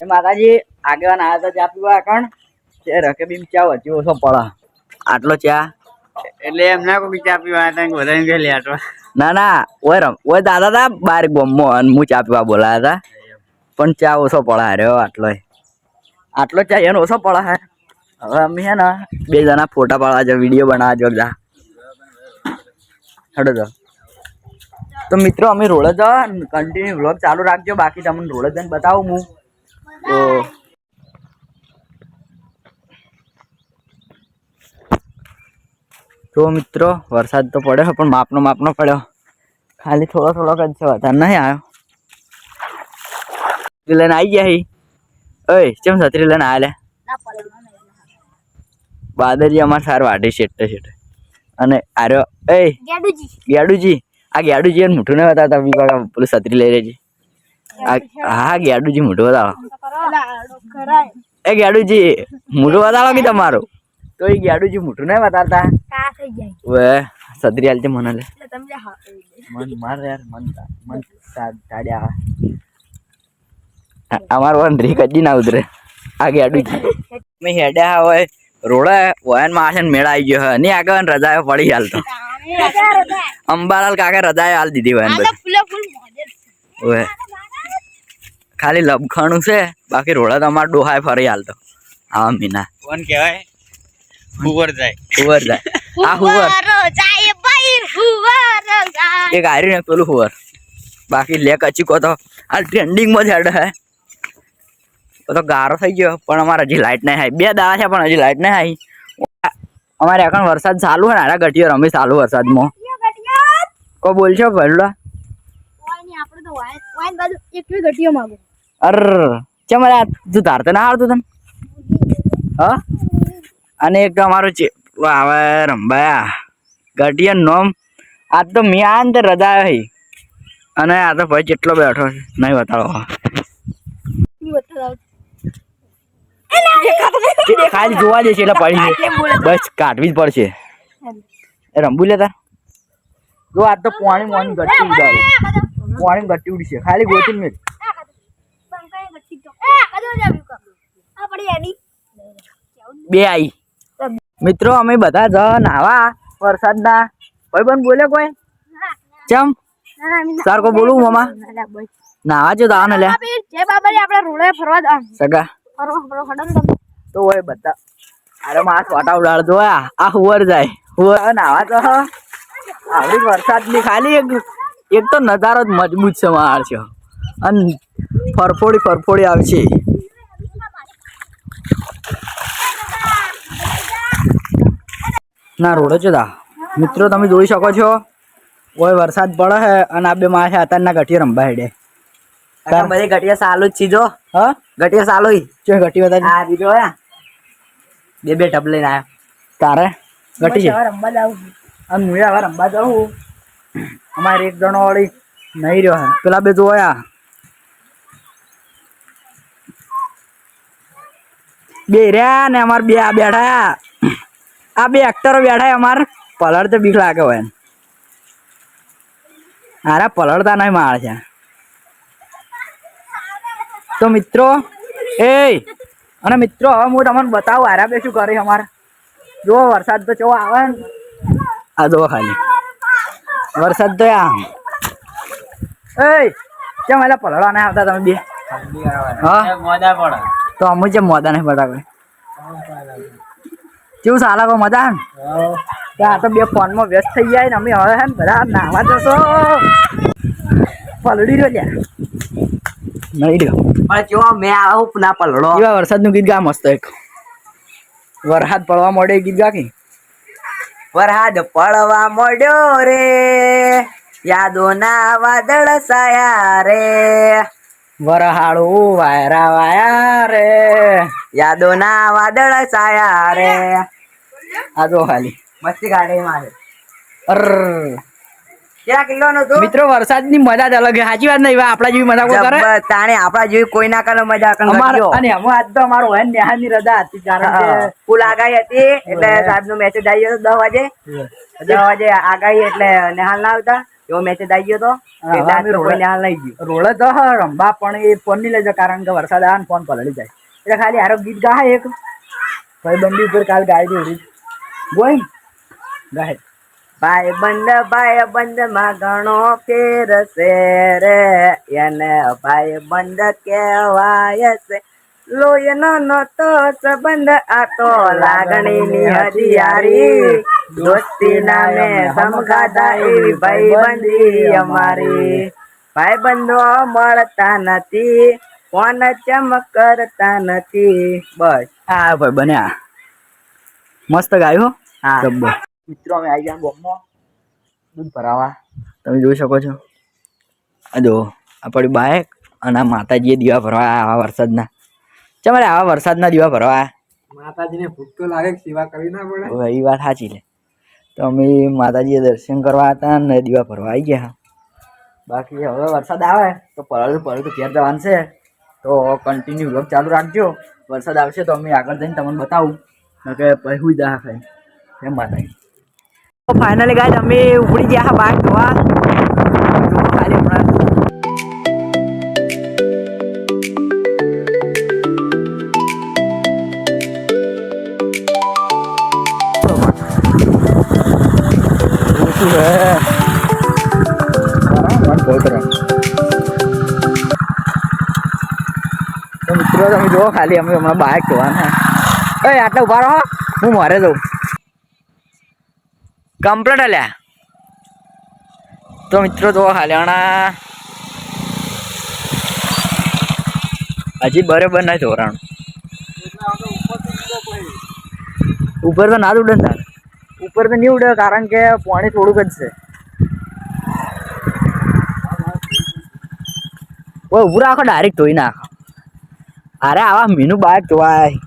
માતાજી આગેવાન આવ્યા તો ચા પીવા કણ તે રકે બીમ ચા વચ્ચે ઓછો પડે આટલો ચા એટલે એમના કોઈ ચા પીવા હતા બધા કે લેટવા ના ઓય દાદા તા બાર ગોમો અને હું ચા પીવા બોલાયા હતા પણ ચા ઓછો પડે રહ્યો આટલો ચા એનો ઓછો પડે હે હવે અમે હે ને 2 જણા ફોટા પાડવા જો વિડીયો બનાવવા જો જા હડો તો મિત્રો અમે રોડ જ કન્ટિન્યુ વ્લોગ ચાલુ રાખજો બાકી તમને રોડ જ બતાવું હું તો મિત્રો વરસાદ તો પડ્યો પણ માપનો પડ્યો ખાલી થોડો જ છે વધારે નહીં આવ્યો લઈને આવી ગયા ઓય કેમ છત્રી લઈને આવ્યા બાદરજી અમારે સારું વાઢી શેટે અને આર્યો એ ગેડુજી આ ગેડુજી એને મોઢું નહીં બતાવતા પેલું છત્રી લઈ રહેજી હા ગેડુજી મોઢું બતાવો એ ગેડુજી મોઢું બતાવો કે તમારું તો એ ગેડુજી મોઢું નહીં બતાવતા વે છત્રી હાલતી મને લે મન માર યાર મન સાડ્યા અમાર વંદરી કદી ના ઉતરે આ ગેડુજી મેં હેડ્યા હોય રોડે વયન માં આશે મેળા આવી ગયો હે ની આગળ રજાઓ પડી હાલ તો અંબાલાલ કાકા રજાએ હાલ દીધી વયન ઓય ખાલી લબખાણું છે બાકી રોડા તો અમાર ડોહાય ફરી હાલ તો હા મીના કોણ કહેવાય હુવર જાય આ હુવર એક આર્યું ને પેલું હુવર બાકી લે કચી કો તો આ ટ્રેન્ડિંગ માં હેડ હે તો ગારો થઈ ગયો પણ અમારે હજી લાઈટ નહીં આવી 2 દાડા છે પણ હજી લાઈટ નહીં આવી અમારે এখন વરસાદ ચાલુ હે ને ગટીઓ રમી ચાલુ વરસાદમાં કો બોલશો ભરલા અર ચમ તું ધારતે ના આવતું તને હા અને એક તો અમારું આવે રંબાયા ગટિયા નોમ આજ તો મેં આ ને રજા આવી અને આ તો ભાઈ કેટલો બેઠો નહીં બતાવો ખાલી જોવા જશે એટલે પડી બસ કાઢવી જ પડશે રંબુ લેતા જો આજ તો પાણી ગટ્ટી ઉડશે ખાલી ગોતી મેં બે આવી મિત્રો અમે બધા જ નાવા વરસાદના ભાઈ બંધ બોલે કોઈ ચમ સર કો બોલું મામા નાવા જો દાવા ને લે આપણે રોડે ફરવા દા સગા તો હોય બધા અરે માસ વાટા ઉડાડ દો આ હુવર જાય હુવર નાવા તો આવી વરસાદ ની ખાલી એક તો નજારો જ મજબૂત છે માર છે અને ફરફોડી આવશે ના રોડ જ દા મિત્રો તમે જોઈ શકો છો ઓય વરસાદ પડે હે અને આ બે માસે અત્યારના ગઠિયા રંબા હેડે બધી ગઠિયા સાલું જ છીજો હા ગઠિયા સાલું ચો ગઠી બતા આ દીધો હે બે ટબ લઈને આયા તારે ગઠી છે રંબા જાઉં અને હું હવે રંબા જાઉં અમારે એક જણો વાળી નહીં રહ્યો હે પેલા બે જોયા બે રહ્યા ને અમાર બે આ બેઠા આ બે એક્ટરો બેઠા અમાર પલળ તો બીક લાગે હોય અરે પલળતા નહીં માર છે તો મિત્રો અને મિત્રો હવે હું તમને બતાવું આરા બે શું કરે અમારે જો વરસાદ તો કેવો આવે ને આ જો ખાલી વરસાદ તો કેમ એટલે પલળવા નહીં આવતા તમે બે હા મોડા પડે તો અમુ જેમ મોદા નહીં પડતા કોઈ કેવું સાલા કો મજા ને ત્યાં તો બે ફોનમાં વ્યસ્ત થઈ જાય ને અમે હવે હે ને બધા નાવા જશો પલળી રહ્યો લ્યા નહીં રહ્યો પણ જો મેં આવું ના પલળો એવા વરસાદનું ગીત ગા મસ્ત એક વરસાદ પડવા મળે ગીત ગા કે વરસાદ પડવા મળ્યો રે યાદોના વાદળ સાયા રે વરહાળું વાયરા વાયા રે યાદોના વાદળ સાયા રે આ જો ખાલી મસ્તી કાઢે મારે કેટલા કિલોનો તો મિત્રો વરસાદની મજા જ અલગ છે સાચી વાત નહીં આપડા જેવી મજા કોઈ કરે તાણે આપડા જેવી કોઈ ના કરે મજા કરે અને આજ તો અમારો હોય નેહાની રજા હતી કારણ કે ફૂલ આગાહી હતી એટલે સાહેબ નો મેસેજ આવી ગયો 10 વાગે આગાહી એટલે નેહાલ ના આવતા એવો મેચ આવી ગયો તો એટલે આજ તો કોઈને હાલ નહીં ગયું રોડે તો રંબા પણ એ ફોન નહીં લઈ જાય કારણ કે વરસાદ આવે ને ફોન પલળી જાય એટલે ખાલી હારો ગીત ગાય એક ભાઈબંધી ઉપર કાલ ગાય દે બોય ગાય ભાઈબંધ માં ઘણો ફેર છે રે એને ભાઈબંધ કહેવાય છે લોહીનો નતો સંબંધ આ તો લાગણીની હදිયારી દોસ્તી નામે સમગાતા એવી ભાઈબંધી અમારી ભાઈબંધો મળતા નથી કોણ ચમક કરતા નથી બસ હા ભાઈ બન્યા મસ્ત ગાયું હા મિત્રો અમે આવી ગયા બોમ્બમાં દૂધ ભરાવા તમે જોઈ શકો છો આ જો આપણી બાઇક અને આ માતાજીએ દીવા ભરવા આવા વરસાદના ચમારે આવા વરસાદના દીવા ભરવા માતાજીને ભૂખ તો લાગે સેવા કરવી ના પડે એ વાત સાચી લે તો અમે માતાજીએ દર્શન કરવા હતા ને દીવા ભરવા આવી ગયા બાકી હવે વરસાદ આવે તો પલળતું ઘેર જવાનું છે તો કન્ટિન્યુ વ્લોગ ચાલુ રાખજો વરસાદ આવશે તો અમે આગળ જઈને તમને બતાવું કે પહેલું જા ખાઈ એમ માતાજી તો ફાઇનલી ગાઈસ અમે ઉપડી ગયા બાઇક ધોવા ખાલી હમણાં તો મિત્રો તમે જુઓ ખાલી અમે હમણાં બાઇક ધોવાના આટલા ઉભા રહો હું મારે જઉં કમ્પ્લીટ હલ્યા તો મિત્રો જો હાલ્યાણા હજી બરાબર નહીં ધોરણ ઉપર તો ના જ ઉડે ને તાર ઉપર તો નહીં ઉડે કારણ કે પાણી થોડુંક જ છે ઓય ઉભું રાખો ડાયરેક્ટ ધોઈ નાખો અરે આવા મીનું બાઇક ધોવાય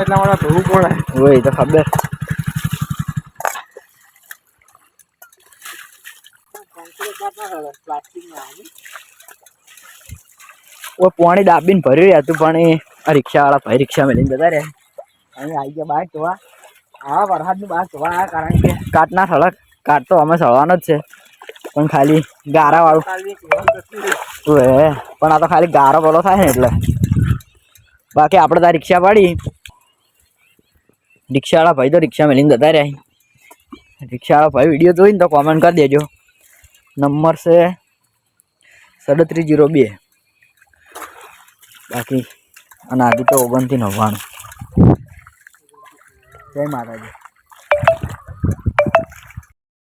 એટલા માટે ધોવું પડે હોય તો ખબર પાણી દાબીને ભર્યું હતું પણ એ રિક્ષાવાળા ભાઈ રિક્ષા મેળીને જતા રહ્યા અહીં આવી ગયા બાઇક ધોવા આવા વરસાદનું બાઇક ધોવા કારણ કે કાટના સળક કાટ તો અમે સળવાનો જ છે પણ ખાલી ગારાવાળું પણ આ તો ખાલી ગારો બોલો થાય ને એટલે બાકી આપણે ત્યાં રિક્ષા પાડી રિક્ષાવાળા ભાઈ તો રિક્ષા મેળીને જતા રહ્યા રિક્ષાવાળા ભાઈ વિડીયો જોઈને તો કોમેન્ટ કરી દેજો નંબર છે 3702 બાકી અને આજે તો 2999 જય માતાજી